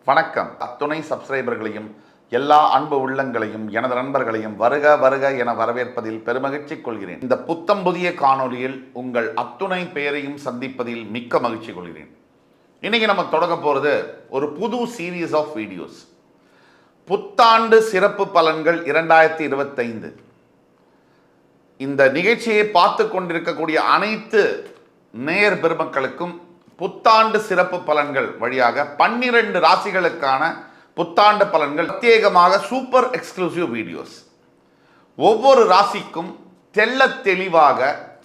வணக்கம். அத்துணை சப்ஸ்கிரைபர்களையும் எல்லா அன்பு உள்ளங்களையும் எனது நண்பர்களையும் வருக வருக என வரவேற்பதில் பெருமகிழ்ச்சி கொள்கிறேன். இந்த புத்தம் புதிய காணொலியில் உங்கள் அத்துணை பெயரையும் சந்திப்பதில் மிக்க மகிழ்ச்சி கொள்கிறேன். இன்னைக்கு நம்ம தொடங்க போகிறது ஒரு புது சீரீஸ் ஆஃப் வீடியோஸ். புத்தாண்டு சிறப்பு பலன்கள் 2025. இந்த நிகழ்ச்சியை பார்த்து கொண்டிருக்கக்கூடிய அனைத்து நேயர் பெருமக்களுக்கும் புத்தாண்டு சிறப்பு பலன்கள் வழியாக 12 ராசிகளுக்கான புத்தாண்டு பலன்கள் பிரத்யேகமாக சூப்பர் எக்ஸ்க்ளூசிவ் வீடியோஸ். ஒவ்வொரு ராசிக்கும் தெள்ள தெளிவாக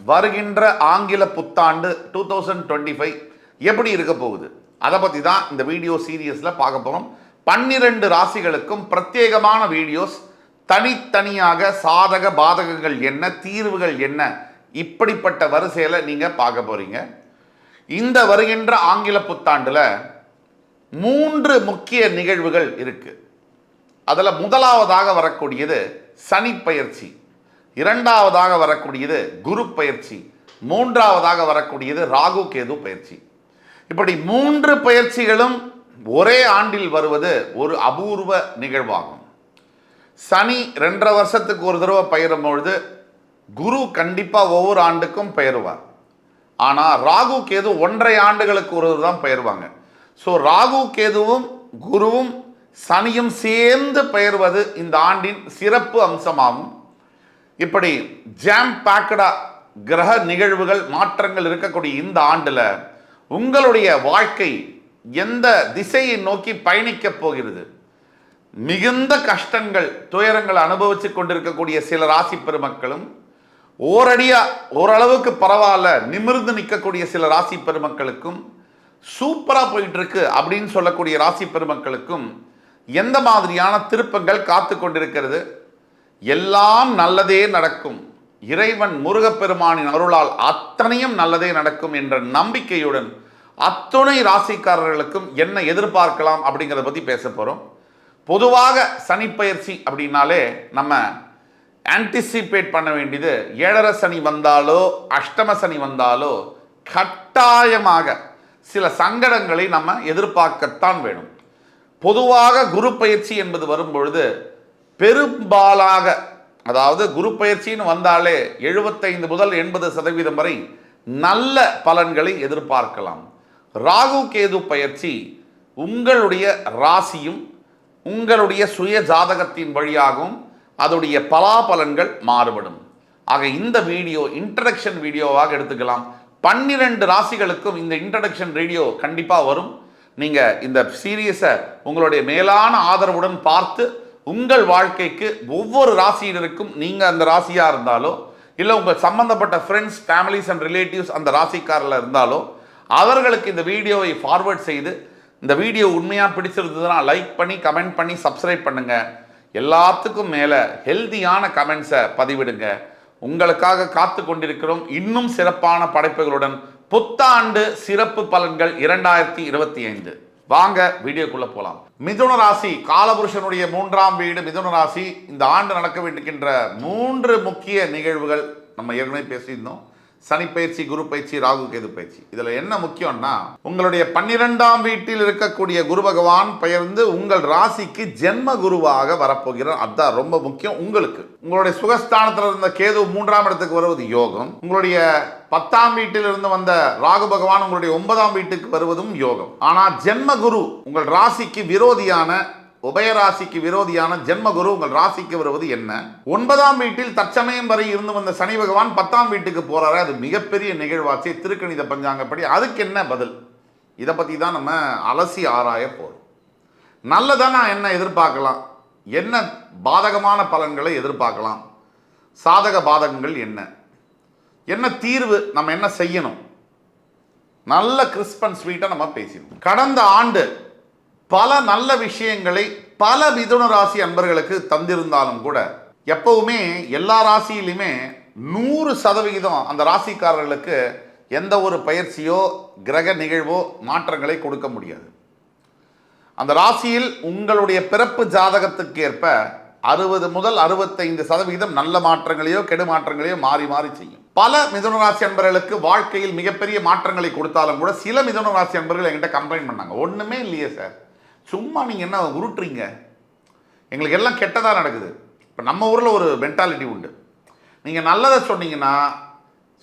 வருகின்ற ஆங்கில புத்தாண்டு 2025 எப்படி இருக்க போகுது அதை பற்றி தான் இந்த வீடியோ சீரியஸில் பார்க்க போகிறோம். 12 ராசிகளுக்கும் பிரத்யேகமான வீடியோஸ், தனித்தனியாக சாதக பாதகங்கள் என்ன, தீர்வுகள் என்ன, இப்படிப்பட்ட வரிசையில் நீங்கள் பார்க்க போகிறீங்க. இந்த வருகின்ற ஆங்கில புத்தாண்டில் 3 முக்கிய நிகழ்வுகள் இருக்கு. அதில் முதலாவதாக வரக்கூடியது சனி பயிற்சி, இரண்டாவதாக வரக்கூடியது குரு பயிற்சி, மூன்றாவதாக வரக்கூடியது ராகு கேது பயிற்சி. இப்படி 3 பயிற்சிகளும் ஒரே ஆண்டில் வருவது ஒரு அபூர்வ நிகழ்வாகும். சனி 2.5 வருஷத்துக்கு ஒரு தடவை பயிரும் பொழுது குரு கண்டிப்பாக ஒவ்வொரு ஆண்டுக்கும் பயிறுவார். ஆனால் ராகு கேது 1.5 ஆண்டுகளுக்கு ஒரு தான் பயிர்வாங்க. ஸோ ராகு கேதுவும் குருவும் சனியும் சேர்ந்து பயிர்வது இந்த ஆண்டின் சிறப்பு அம்சமாகும். இப்படி ஜாம் பேக்கடா கிரக நிகழ்வுகள் மாற்றங்கள் இருக்கக்கூடிய இந்த ஆண்டில் உங்களுடைய வாழ்க்கை எந்த திசையை நோக்கி பயணிக்கப் போகிறது? மிகுந்த கஷ்டங்கள் துயரங்கள் அனுபவித்து கொண்டிருக்கக்கூடிய சில ராசி பெருமக்களும், ஓரளவுக்கு பரவாயில்ல நிமிர்ந்து நிற்கக்கூடிய சில ராசி பெருமக்களுக்கும், சூப்பராக போயிட்டு இருக்கு அப்படின்னு சொல்லக்கூடிய ராசி பெருமக்களுக்கும் எந்த மாதிரியான திருப்பங்கள் காத்து கொண்டிருக்கிறது? எல்லாம் நல்லதே நடக்கும், இறைவன் முருகப்பெருமானின் அருளால் அத்தனையும் நல்லதே நடக்கும் என்ற நம்பிக்கையுடன் அத்துணை ராசிக்காரர்களுக்கும் என்ன எதிர்பார்க்கலாம் அப்படிங்கிறத பற்றி பேச போகிறோம். பொதுவாக சனிப்பெயர்ச்சி அப்படின்னாலே நம்ம ஆன்டிசிபேட் பண்ண வேண்டியது 7.5 சனி வந்தாலோ அஷ்டம சனி வந்தாலோ கட்டாயமாக சில சங்கடங்களை நம்ம எதிர்பார்க்கத்தான் வேணும். பொதுவாக குரு பயிற்சி என்பது வரும்பொழுது பெரும்பாலாக, அதாவது குரு பயிற்சின்னு வந்தாலே 75 முதல் 80% வரை நல்ல பலன்களை எதிர்பார்க்கலாம். ராகு கேது பயிற்சி உங்களுடைய ராசியும் உங்களுடைய சுய ஜாதகத்தின் வழியாகவும் அதோடைய பலாபலன்கள் மாறுபடும். ஆக இந்த வீடியோ இன்ட்ரடக்ஷன் வீடியோவாக எடுத்துக்கலாம். 12 ராசிகளுக்கும் இந்த இன்ட்ரடக்ஷன் வீடியோ கண்டிப்பாக வரும். நீங்கள் இந்த சீரியஸை உங்களுடைய மேலான ஆதரவுடன் பார்த்து உங்கள் வாழ்க்கைக்கு ஒவ்வொரு ராசியினருக்கும், நீங்கள் அந்த ராசியாக இருந்தாலோ இல்லை உங்கள் சம்பந்தப்பட்ட ஃப்ரெண்ட்ஸ், ஃபேமிலிஸ் அண்ட் ரிலேட்டிவ்ஸ் அந்த ராசிக்காரில் இருந்தாலோ அவர்களுக்கு இந்த வீடியோவை ஃபார்வர்ட் செய்து, இந்த வீடியோ உண்மையாக பிடிச்சிருந்ததுன்னா லைக் பண்ணி கமெண்ட் பண்ணி சப்ஸ்கிரைப் பண்ணுங்கள். எல்லாத்துக்கும் மேலே ஹெல்தியான கமெண்ட்ஸை பதிவிடுங்க. உங்களுக்காக காத்து கொண்டிருக்கிறோம் இன்னும் சிறப்பான படைப்புகளுடன். புத்தாண்டு சிறப்பு பலன்கள் 2025. வாங்க வீடியோக்குள்ள போலாம். மிதுன ராசி, காலபுருஷனுடைய 3ஆம் வீடு மிதுன ராசி. இந்த ஆண்டு நடக்க வேண்டியிருக்கின்ற 3 முக்கிய நிகழ்வுகள் நம்ம ஏற்கனவே பேசியிருந்தோம். சனி பயிற்சி, குரு பயிற்சி, ராகு கேது பயிற்சி. இதுல என்ன முக்கியம்னா, உங்களுடைய 12ஆம் வீட்டில் இருக்கக்கூடிய குரு பகவான் பெயர்ந்து உங்கள் ராசிக்கு ஜென்ம குருவாக வரப்போகிறார். அதுதான் ரொம்ப முக்கியம். உங்களுக்கு உங்களுடைய சுகஸ்தானத்தில் இருந்த கேது 3ஆம் இடத்துக்கு வருவது யோகம். உங்களுடைய 10ஆம் வீட்டில் இருந்து வந்த ராகு பகவான் உங்களுடைய 9ஆம் வீட்டுக்கு வருவதும் யோகம். ஆனா ஜென்ம குரு உங்கள் ராசிக்கு விரோதியான, உபயராசிக்கு விரோதியான ஜென்மகுரு உங்கள் ராசிக்கு வருவது என்ன? 9ஆம் வீட்டில் தற்சமயம் வரை இருந்து வந்த சனி பகவான் 10ஆம் வீட்டுக்கு போறாரு. அது மிகப்பெரிய நிகழ்வாச்சு திருக்கணித பஞ்சாங்கப்படி. அதுக்கு என்ன பதில்? இதை பற்றி தான் நம்ம அலசி ஆராய போறோம். நல்லதானா என்ன எதிர்பார்க்கலாம், என்ன பாதகமான பலன்களை எதிர்பார்க்கலாம், சாதக பாதகங்கள் என்ன, என்ன தீர்வு, நம்ம என்ன செய்யணும், நல்ல கிறிஸ்ப் அண்ட் ஸ்வீட்டா நம்ம பேசினோம். கடந்த ஆண்டு பல நல்ல விஷயங்களை பல மிதுன ராசி அன்பர்களுக்கு தந்திருந்தாலும் கூட, எப்பவுமே எல்லா ராசியிலுமே 100% அந்த ராசிக்காரர்களுக்கு எந்த ஒரு பயிற்சியோ கிரக நிகழ்வோ மாற்றங்களை கொடுக்க முடியாது. அந்த ராசியில் உங்களுடைய பிறப்பு ஜாதகத்துக்கு ஏற்ப 60 முதல் 65% நல்ல மாற்றங்களையோ கெடு மாற்றங்களையோ மாறி மாறி செய்யும். பல மிதுன ராசி அன்பர்களுக்கு வாழ்க்கையில் மிகப்பெரிய மாற்றங்களை கொடுத்தாலும் கூட சில மிதுன ராசி அன்பர்கள் என்கிட்ட கம்ப்ளைண்ட் பண்ணாங்க, ஒண்ணுமே இல்லையே சார், சும்மா நீங்கள் என்ன உருட்டுறீங்க, எங்களுக்கு எல்லாம் கெட்டதாக நடக்குது. இப்போ நம்ம ஊரில் ஒரு மென்டாலிட்டி உண்டு, நீங்கள் நல்லதை சொன்னீங்கன்னா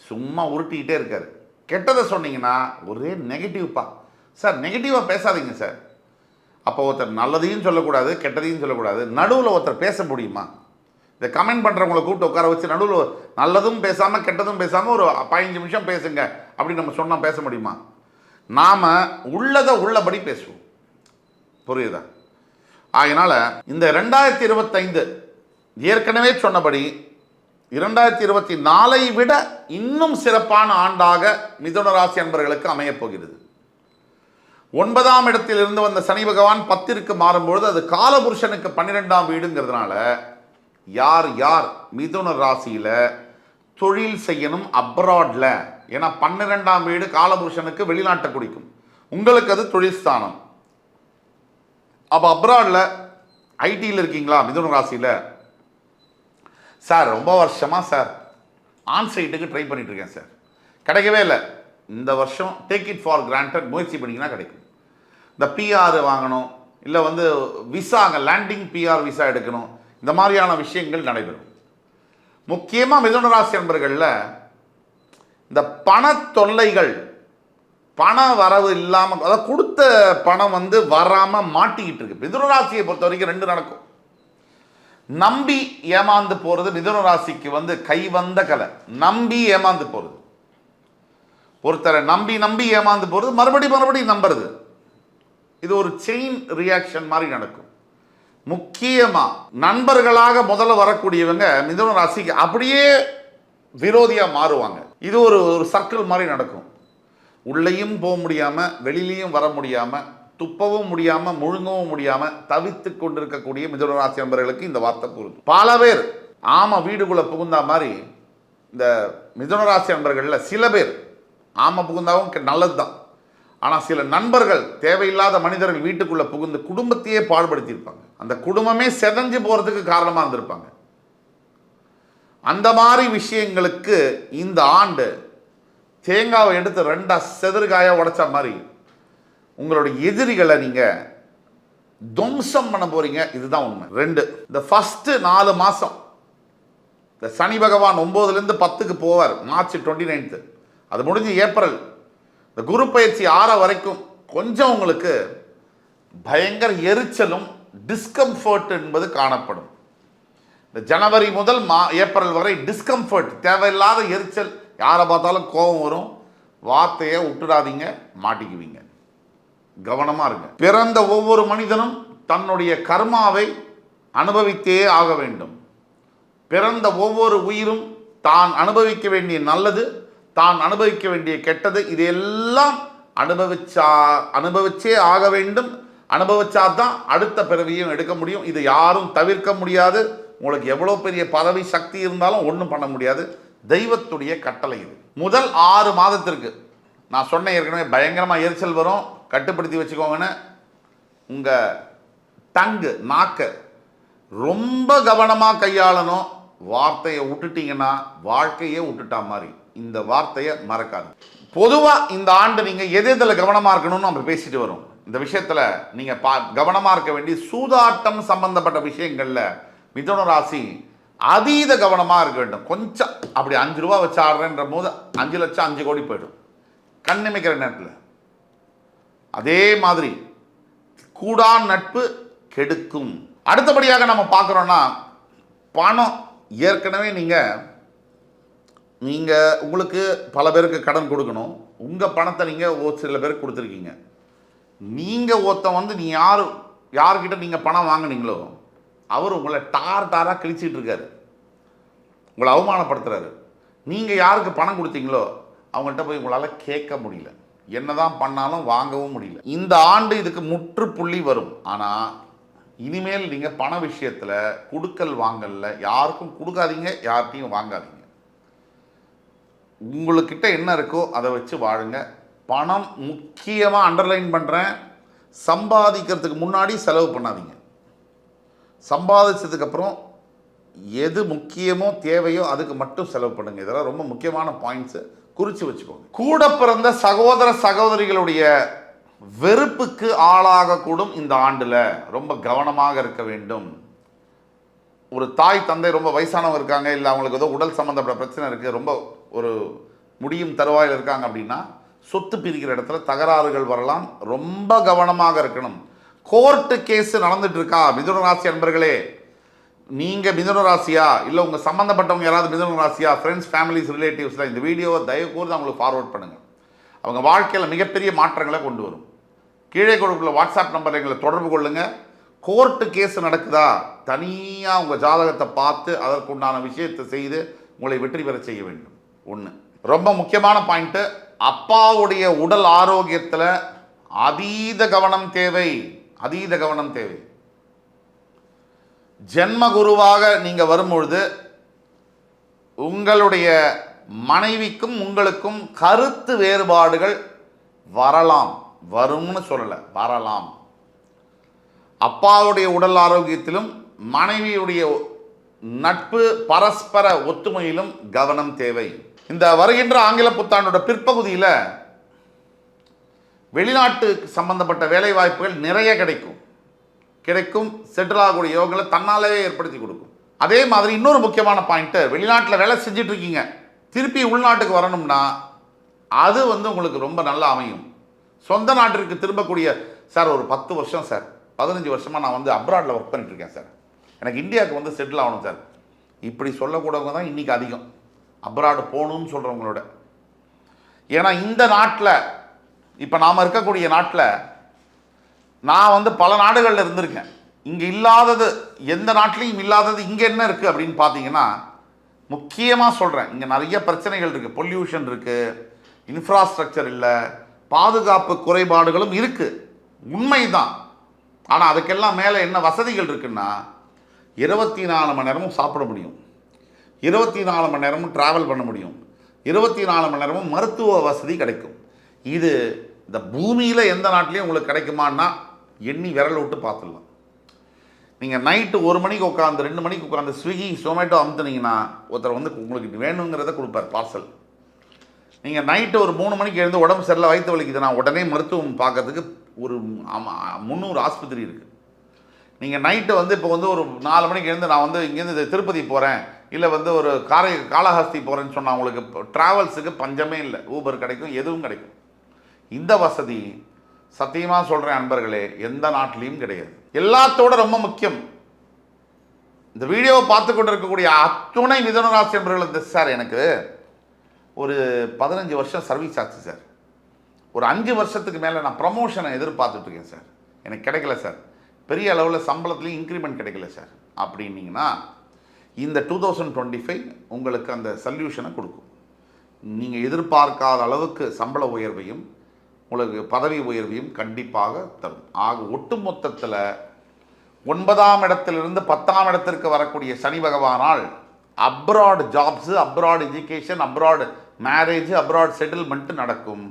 சும்மா உருட்டிக்கிட்டே இருக்காரு, கெட்டதை சொன்னீங்கன்னா ஒரே நெகட்டிவ்ப்பா. சார் நெகட்டிவாக பேசாதீங்க சார். அப்போ ஒருத்தர் நல்லதையும் சொல்லக்கூடாது கெட்டதையும் சொல்லக்கூடாது, நடுவில் ஒருத்தர் பேச முடியுமா? இந்த கமெண்ட் பண்ணுறவங்களை கூப்பிட்டு உட்கார வச்சு நடுவில் நல்லதும் பேசாமல் கெட்டதும் பேசாமல் ஒரு 15 நிமிஷம் பேசுங்க அப்படின்னு நம்ம சொன்னால் பேச முடியுமா? நாம் உள்ளதை உள்ளபடி பேசுவோம். புரியுதா? அதனால் இந்த 2025 ஏற்கனவே சொன்னபடி 2024 விட இன்னும் சிறப்பான ஆண்டாக மிதுன ராசி அன்பர்களுக்கு அமையப் போகிறது. 9ஆம் இடத்தில் இருந்து வந்த சனி பகவான் 10ற்கு மாறும்பொழுது அது காலபுருஷனுக்கு 12ஆம் வீடுங்கிறதுனால யார் யார் மிதுன ராசியில் தொழில் செய்யணும் அப்ராட்ல, ஏன்னா 12ஆம் வீடு காலபுருஷனுக்கு வெளிநாட்டை குறிக்கும், உங்களுக்கு அது தொழில் ஸ்தானம். அப்போ அப்ராட்ல ஐடியில் இருக்கீங்களா மிதுன ராசியில், சார் ரொம்ப வருஷமாக சார் ஆன்சைட்டுக்கு ட்ரை பண்ணிட்டு இருக்கேன் சார், கிடைக்கவே இல்லை. இந்த வருஷம் டேக் இட் ஃபார் கிராண்டட், முயற்சி பண்ணிங்கன்னா கிடைக்கும். இந்த பிஆர் வாங்கணும், இல்லை விசா, அங்கே லேண்டிங் பிஆர் விசா எடுக்கணும், இந்த மாதிரியான விஷயங்கள் நடைபெறும். முக்கியமாக மிதுன ராசி நண்பர்களில் இந்த பண தொல்லைகள், பண வரவு இல்லாமல், அதாவது கொடுத்த பணம் வராமல் மாட்டிக்கிட்டு இருக்கு. மிதுன ராசியை பொறுத்த வரைக்கும் 2 நடக்கும். நம்பி ஏமாந்து போகிறது மிதுன ராசிக்கு கை வந்த கலை. நம்பி ஏமாந்து போகிறது, ஒருத்தரை நம்பி நம்பி ஏமாந்து போகிறது, மறுபடியும் நம்புறது, இது ஒரு செயின் ரியாக்ஷன் மாதிரி நடக்கும். முக்கியமாக நண்பர்களாக முதல்ல வரக்கூடியவங்க மிதுன ராசிக்கு அப்படியே விரோதியாக மாறுவாங்க. இது ஒரு சர்க்கிள் மாதிரி நடக்கும். உள்ளேயும் போக முடியாமல் வெளியிலையும் வர முடியாமல், துப்பவும் முடியாமல் முழுங்கவும் முடியாமல் தவித்து கொண்டிருக்கக்கூடிய மிதுன ராசி நண்பர்களுக்கு இந்த வார்த்தை பொருந்தும். பல பேர் ஆமாம் வீடுக்குள்ளே புகுந்தா மாதிரி இந்த மிதுன ராசி நண்பர்களில் சில பேர் ஆமாம் புகுந்தாவும் நல்லது தான், ஆனால் சில நண்பர்கள் தேவையில்லாத மனிதர்கள் வீட்டுக்குள்ளே புகுந்து குடும்பத்தையே பாடுபடுத்தியிருப்பாங்க, அந்த குடும்பமே செதஞ்சு போகிறதுக்கு காரணமாக இருந்திருப்பாங்க. அந்த மாதிரி விஷயங்களுக்கு இந்த ஆண்டு தேங்காவை எடுத்து 2 செதறுகாயாக உடைச்ச மாதிரி உங்களுடைய எதிரிகளை நீங்கள் துவம்சம் பண்ண போகிறீங்க. இதுதான் உண்மை. 2 இந்த ஃபஸ்ட்டு 4 மாதம் இந்த சனி பகவான் 9லேருந்து 10க்கு போவார், மார்ச் 29, அது முடிஞ்சு ஏப்ரல், இந்த குரு பயிற்சி 6 வரைக்கும் கொஞ்சம் உங்களுக்கு பயங்கர எரிச்சலும் டிஸ்கம்ஃபர்ட் என்பது காணப்படும். இந்த ஜனவரி முதல் ஏப்ரல் வரை டிஸ்கம்ஃபர்ட், தேவையில்லாத எரிச்சல், யாரை பார்த்தாலும் கோபம் வரும், வார்த்தையை விட்டுடாதீங்க, மாட்டிக்குவீங்க, கவனமாக இருங்க. பிறந்த ஒவ்வொரு மனிதனும் தன்னுடைய கர்மாவை அனுபவித்தே ஆக வேண்டும். பிறந்த ஒவ்வொரு உயிரும் தான் அனுபவிக்க வேண்டிய நல்லது, தான் அனுபவிக்க வேண்டிய கெட்டது, இதையெல்லாம் அனுபவிச்சே ஆக வேண்டும். அனுபவிச்சாதான் அடுத்த பிறவியும் எடுக்க முடியும். இது யாரும் தவிர்க்க முடியாது. உங்களுக்கு எவ்வளோ பெரிய பதவி சக்தி இருந்தாலும் ஒன்றும் பண்ண முடியாது. தெய்வத்துடைய கட்டளை இது. முதல் 6 மாதத்திற்கு நான் சொன்ன ஏற்கனவே பயங்கரமாக எரிச்சல் வரும், கட்டுப்படுத்தி வச்சுக்கோங்கன்னு. உங்கள் டங்கு நாக்கை ரொம்ப கவனமாக கையாளணும். வார்த்தையை விட்டுட்டீங்கன்னா வாழ்க்கையே விட்டுட்டா மாதிரி. இந்த வார்த்தையை மறக்காது. பொதுவாக இந்த ஆண்டு நீங்கள் எதில் கவனமாக இருக்கணும்னு நம்ம பேசிட்டு வரோம். இந்த விஷயத்தில் நீங்கள் கவனமாக இருக்க வேண்டிய சூதாட்டம் சம்பந்தப்பட்ட விஷயங்களில் மிதுன ராசி அதீத கவனமாக இருக்க வேண்டும். கொஞ்சம் அப்படி 5 ரூபா வச்சு ஆடுறேன்ற போது 5 லட்சம் 5 கோடி போயிடும் கண்ணிமைக்கிற நேரத்தில். அதே மாதிரி கூடா நட்பு கெடுக்கும். அடுத்தபடியாக நம்ம பார்க்குறோன்னா பணம். ஏற்கனவே நீங்கள் உங்களுக்கு பல பேருக்கு கடன் கொடுக்கணும். உங்கள் பணத்தை நீங்கள் சில பேருக்கு கொடுத்துருக்கீங்க. நீங்கள் ஒருத்தன் நீ யார்கிட்ட நீங்கள் பணம் வாங்கினீங்களோ அவர் உங்களை டாராக கிழிச்சிட்டு இருக்காரு, உங்களை அவமானப்படுத்துறாரு. நீங்கள் யாருக்கு பணம் கொடுத்தீங்களோ அவங்கள்ட்ட போய் உங்களால் கேட்க முடியல, என்னதான் பண்ணாலும் வாங்கவும் முடியல. இந்த ஆண்டு இதுக்கு முற்றுப்புள்ளி வரும். ஆனால் இனிமேல் நீங்கள் பண விஷயத்தில் கொடுக்கல் வாங்கல யாருக்கும் கொடுக்காதீங்க, யார்கிட்டையும் வாங்காதீங்க. உங்களுக்கிட்ட என்ன இருக்கோ அதை வச்சு வாழுங்க. பணம் முக்கியமாக அண்டர்லைன் பண்ணுறேன், சம்பாதிக்கிறதுக்கு முன்னாடி செலவு பண்ணாதீங்க. சம்பாதிச்சதுக்கப்புறம் எது முக்கியமோ தேவையோ அதுக்கு மட்டும் செலவு பண்ணுங்கள். இதெல்லாம் ரொம்ப முக்கியமான பாயிண்ட்ஸு, குறித்து வச்சுக்கோங்க. கூட பிறந்த சகோதர சகோதரிகளுடைய வெறுப்புக்கு ஆளாகக்கூடும் இந்த ஆண்டில். ரொம்ப கவனமாக இருக்க வேண்டும். ஒரு தாய் தந்தை ரொம்ப வயசானவங்க இருக்காங்க, இல்லை அவங்களுக்கு ஏதோ உடல் சம்மந்தப்பட்ட பிரச்சனை இருக்குது, ரொம்ப ஒரு முடியும் தருவாயில் இருக்காங்க அப்படின்னா சொத்து பிரிக்கிற இடத்துல தகராறுகள் வரலாம். ரொம்ப கவனமாக இருக்கணும். கோர்ட்டு கேஸ் நடந்துட்டு இருக்கா மிதுன ராசி அன்பர்களே, நீங்கள் மிதுன ராசியா இல்லை உங்கள் சம்மந்தப்பட்டவங்க யாராவது மிதுன ராசியா, ஃப்ரெண்ட்ஸ் ஃபேமிலிஸ் ரிலேட்டிவ்ஸில் இந்த வீடியோவை தயவு கூர்ந்து அவங்களுக்கு ஃபார்வர்ட் பண்ணுங்கள். அவங்க வாழ்க்கையில் மிகப்பெரிய மாற்றங்களை கொண்டு வரும். கீழே கொடுக்குள்ள வாட்ஸ்அப் நம்பர் எங்களை தொடர்பு கொள்ளுங்கள். கோர்ட்டு கேஸ் நடக்குதா, தனியாக உங்கள் ஜாதகத்தை பார்த்து அதற்குண்டான விஷயத்தை செய்து உங்களை வெற்றி பெற செய்ய வேண்டும். ஒன்று ரொம்ப முக்கியமான பாயிண்ட்டு, அப்பாவுடைய உடல் ஆரோக்கியத்தில் அதீத கவனம் தேவை. அதீத கவனம் தேவை. ஜென்ம குருவாக நீங்கள் வரும்பொழுது உங்களுடைய மனைவிக்கும் உங்களுக்கும் கருத்து வேறுபாடுகள் வரலாம். வரும்னு சொல்லலை, வரலாம். அப்பாவுடைய உடல் ஆரோக்கியத்திலும் மனைவியுடைய நட்பு பரஸ்பர ஒத்துமையிலும் கவனம் தேவை. இந்த வருகின்ற ஆங்கில புத்தாண்டோட பிற்பகுதியில் வெளிநாட்டு சம்பந்தப்பட்ட வேலை வாய்ப்புகள் நிறைய கிடைக்கும். செட்டில் ஆகக்கூடிய யோகங்களை தன்னாலே ஏற்படுத்தி கொடுக்கும். அதே மாதிரி இன்னொரு முக்கியமான பாயிண்ட்டு, வெளிநாட்டில் வேலை செஞ்சுட்டு இருக்கீங்க, திருப்பி உள்நாட்டுக்கு வரணும்னா அது உங்களுக்கு ரொம்ப நல்லா அமையும். சொந்த நாட்டிற்கு திரும்பக்கூடிய சார் ஒரு 10 வருஷம் சார் 15 வருஷமாக நான் அப்ராடில் ஒர்க் பண்ணிட்டுருக்கேன் சார், எனக்கு இந்தியாவுக்கு செட்டில் ஆகணும் சார், இப்படி சொல்லக்கூடவங்க தான் இன்றைக்கி அதிகம் அப்ராடு போகணும்னு சொல்கிறவங்களோட. ஏன்னா இந்த நாட்டில் இப்போ நாம் இருக்கக்கூடிய நாட்டில் நான் பல நாடுகளில் இருந்திருக்கேன். இங்கே இல்லாதது எந்த நாட்டிலையும் இல்லாதது இங்கே என்ன இருக்குது அப்படின்னு பார்த்தீங்கன்னா, முக்கியமாக சொல்கிறேன், இங்கே நிறைய பிரச்சனைகள் இருக்குது. பொல்யூஷன் இருக்குது, இன்ஃப்ராஸ்ட்ரக்சர் இல்லை, பாதுகாப்பு குறைபாடுகளும் இருக்குது, உண்மைதான். ஆனால் அதுக்கெல்லாம் மேலே என்ன வசதிகள் இருக்குன்னா, 24 மணி நேரமும் சாப்பிட முடியும், 24 மணி நேரமும் ட்ராவல் பண்ண முடியும், 24 மணி நேரமும் மருத்துவ வசதி கிடைக்கும். இது இந்த பூமியில் எந்த நாட்டிலையும் உங்களுக்கு கிடைக்குமான்னா எண்ணி விரல் விட்டு பார்த்துடலாம். நீங்கள் நைட்டு 1 மணிக்கு உட்காந்து 2 மணிக்கு உட்காந்து ஸ்விக்கி ஜொமேட்டோ அமுத்துனீங்கன்னா ஒருத்தர் உங்களுக்கு வேணுங்கிறத கொடுப்பார் பார்சல். நீங்கள் நைட்டு ஒரு 3 மணிக்கு எழுந்து உடம்பு சரியில்லை வயிற்று வலிக்குது, நான் உடனே மருத்துவம் பார்க்கறதுக்கு ஒரு 300 ஆஸ்பத்திரி இருக்குது. நீங்கள் நைட்டு இப்போ ஒரு 4 மணிக்கு எழுந்து நான் இங்கேருந்து திருப்பதி போகிறேன், இல்லை ஒரு காளஹஸ்தி போகிறேன்னு சொன்னால் உங்களுக்கு ட்ராவல்ஸுக்கு பஞ்சமே இல்லை. ஊபர் கிடைக்கும், எதுவும் கிடைக்கும். இந்த வசதி சத்தியமாக சொல்கிறேன் அன்பர்களே, எந்த நாட்டிலையும் கிடையாது. எல்லாத்தோட ரொம்ப முக்கியம், இந்த வீடியோவை பார்த்து கொண்டு இருக்கக்கூடிய அத்துணை மிதுன ராசி அன்பர்கள், சார் எனக்கு ஒரு 15 வருஷம் சர்வீஸ் ஆச்சு சார், ஒரு 5 வருஷத்துக்கு மேலே நான் ப்ரமோஷனை எதிர்பார்த்துட்ருக்கேன் சார், எனக்கு கிடைக்கல சார், பெரிய அளவில் சம்பளத்துலேயும் இன்க்ரிமெண்ட் கிடைக்கல சார் அப்படின்னீங்கன்னா இந்த 2025 உங்களுக்கு அந்த சொல்யூஷனை கொடுக்கும். நீங்கள் எதிர்பார்க்காத அளவுக்கு சம்பள உயர்வையும் உங்களுக்கு பதவி உயர்வையும் கண்டிப்பாக தரும். ஆக ஒட்டுமொத்தத்தில் 9ஆம் இடத்திலிருந்து 10ஆம் இடத்திற்கு வரக்கூடிய சனி பகவானால் abroad jobs, abroad education, abroad marriage, abroad settlement நடக்கும்.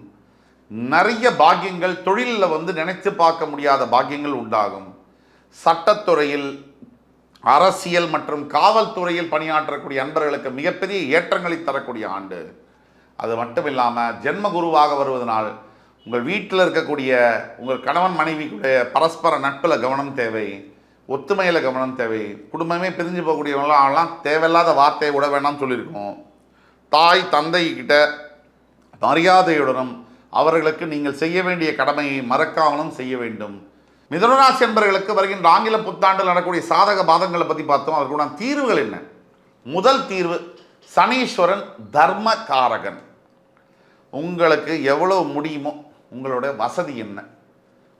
நிறைய பாக்கியங்கள் தொழிலில் நினைத்து பார்க்க முடியாத பாக்கியங்கள் உண்டாகும். சட்டத்துறையில், அரசியல் மற்றும் காவல்துறையில் பணியாற்றக்கூடிய அன்பர்களுக்கு மிகப்பெரிய ஏற்றங்களை தரக்கூடிய ஆண்டு. அது மட்டும் இல்லாமல் ஜென்ம குருவாக வருவதனால் உங்கள் வீட்டில் இருக்கக்கூடிய உங்கள் கணவன் மனைவிக்குடைய பரஸ்பர நட்பில் கவனம் தேவை, ஒத்துமையில் கவனம் தேவை. குடும்பமே பிரிஞ்சு போகக்கூடியவங்களாம் தேவையில்லாத வார்த்தையை விட வேண்டாம்னு சொல்லியிருக்கோம். தாய் தந்தை கிட்ட மரியாதையுடனும் அவர்களுக்கு நீங்கள் செய்ய வேண்டிய கடமையை மறக்காமலும் செய்ய வேண்டும். மிதுனராசி என்பவர்களுக்கு வருகின்ற ஆங்கில புத்தாண்டில் நடக்கக்கூடிய சாதக பாதங்களை பற்றி பார்த்தோம். அதற்குள்ள தீர்வுகள் என்ன? முதல் தீர்வு, சனீஸ்வரன் தர்மகாரகன். உங்களுக்கு எவ்வளவு முடியுமோ உங்களோட வசதி என்ன,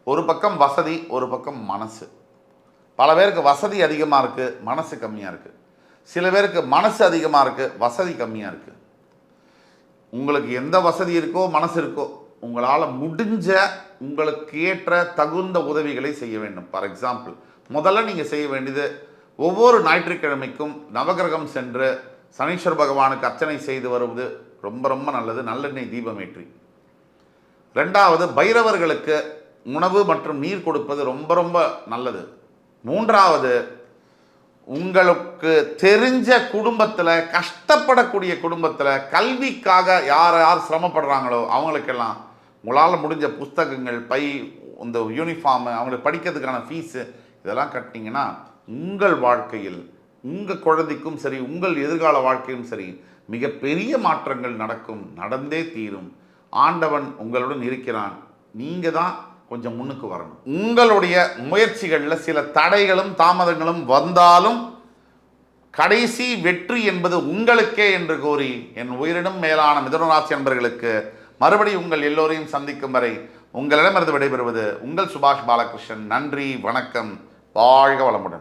ஒரு பக்கம் வசதி, ஒரு பக்கம் மனசு. பல பேருக்கு வசதி அதிகமாக இருக்குது, மனசு கம்மியாக இருக்குது. சில பேருக்கு மனசு அதிகமாக இருக்குது, வசதி கம்மியாக இருக்குது. உங்களுக்கு எந்த வசதி இருக்கோ மனசு இருக்கோ உங்களால் முடிஞ்ச உங்களுக்கு ஏற்ற தகுந்த உதவிகளை செய்ய வேண்டும். ஃபார் எக்ஸாம்பிள், முதல்ல நீங்கள் செய்ய வேண்டியது ஒவ்வொரு ஞாயிற்றுக்கிழமைக்கும் நவகிரகம் சென்று சனீஸ்வர பகவானுக்கு அர்ச்சனை செய்து வருவது ரொம்ப ரொம்ப நல்லது. நல்லெண்ணெய் தீபம் ஏற்றி. 2வது, பைரவர்களுக்கு உணவு மற்றும் நீர் கொடுப்பது ரொம்ப ரொம்ப நல்லது. 3வது, உங்களுக்கு தெரிஞ்ச குடும்பத்தில், கஷ்டப்படக்கூடிய குடும்பத்தில் கல்விக்காக யார் யார் சிரமப்படுறாங்களோ அவங்களுக்கெல்லாம் உங்களால் முடிஞ்ச புஸ்தகங்கள், பை, இந்த யூனிஃபார்மு, அவங்களுக்கு படிக்கிறதுக்கான ஃபீஸு இதெல்லாம் கட்டினீங்கன்னா உங்கள் வாழ்க்கையில் உங்கள் குழந்தைக்கும் சரி, உங்கள் எதிர்கால வாழ்க்கையும் சரி, மிகப்பெரிய மாற்றங்கள் நடக்கும், நடந்தே தீரும். ஆண்டவன் உங்களுடன் இருக்கிறான். நீங்கள் தான் கொஞ்சம் முன்னுக்கு வரணும். உங்களுடைய முயற்சிகளில் சில தடைகளும் தாமதங்களும் வந்தாலும் கடைசி வெற்றி என்பது உங்களுக்கே என்று கூறி என் உயிரினும் மேலான மிதுன ராசி அன்பர்களுக்கு மறுபடியும் உங்கள் எல்லோரையும் சந்திக்கும் வரை உங்களிடமிருந்து விடைபெறுவது உங்கள் சுபாஷ் பாலகிருஷ்ணன். நன்றி, வணக்கம், வாழ்க வளமுடன்.